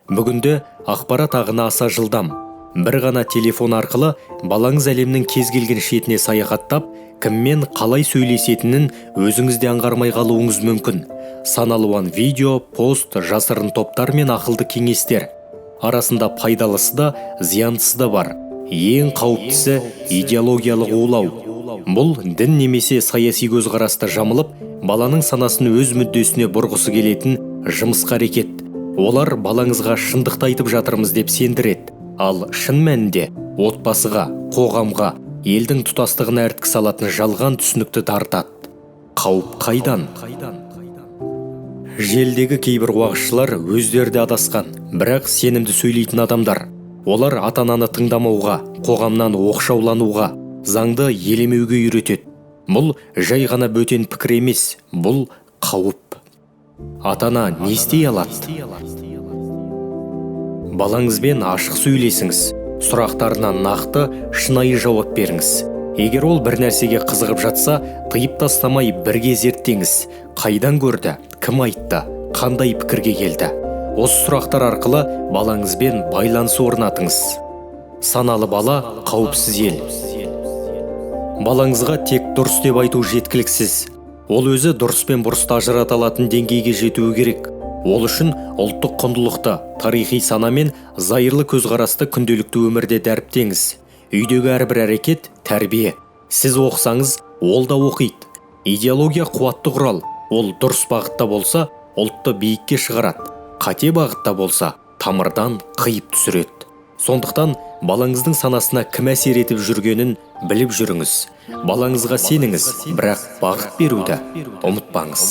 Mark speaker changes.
Speaker 1: Бүгінде ақпарат ағыны аса жылдам. Бір ғана телефон арқылы балаңыз әлемнің кез келген шетіне саяхаттап, кіммен қалай сөйлесетінін өзіңіз де аңғармай қалуыңыз мүмкін. Сан алуан видео, пост, жасырын топтар мен ақылды кеңестер. Арасында пайдалысы да, зияндысы да бар. Ең қауіптісі идеологиялық улау. Бұл дін немесе саяси көзқарасты жамылып, баланың санасын өз мүддесіне бұрғысы келетін жымысқы әрекет. Олар балаңызға шындықты айтып жатырмыз деп сендіреді. Ал шын мәнінде отбасыға, қоғамға, елдің тұтастығына іріткі салатын жалған түсінікті тартады. Қауіп қайдан? Желдегі кейбір уағызшылар өздері де адасқан, бірақ сенімді сөйлейтін адамдар. Олар ата-ананы тыңдамауға, қоғамнан оқшаулануға, заңды елемеуге үйретеді. Бұл жай ғана бөтен пікір емес, бұл қауіп. Ата-ана не істей алады? Балаңызбен ашық сөйлесіңіз. Сұрақтарына нақты, шынайы жауап беріңіз. Егер ол бір нәрсеге қызығып жатса, тыйып тастамай бірге зерттеңіз. Қайдан көрді, кім айтты, қандай пікірге келді? Осы сұрақтар арқылы балаңызбен байланыс орнатыңыз. Саналы бала қауіпсіз ел. Балаңызға тек дұрыс деп айту жеткіліксіз. Ол өзі дұрыс пен бұрысты ажырата алатын деңгейге жетуі керек. Ол үшін ұлттық құндылықты, тарихи сана мен зайырлы көзқарасты күнделікті өмірде дәріптеңіз. Үйдегі әрбір әрекет тәрбие. Сіз оқысаңыз, ол да оқиды. Идеология қуатты құрал. Ол дұрыс бағытта болса, ұлтты биікке шығарады. Қате бағытта болса, тамырдан қиып түсіреді. Сондықтан балаңыздың санасына кім әсер етіп жүргенін біліп жүріңіз. Балаңызға сеніңіз, бірақ бағыт беруді ұмытпаңыз.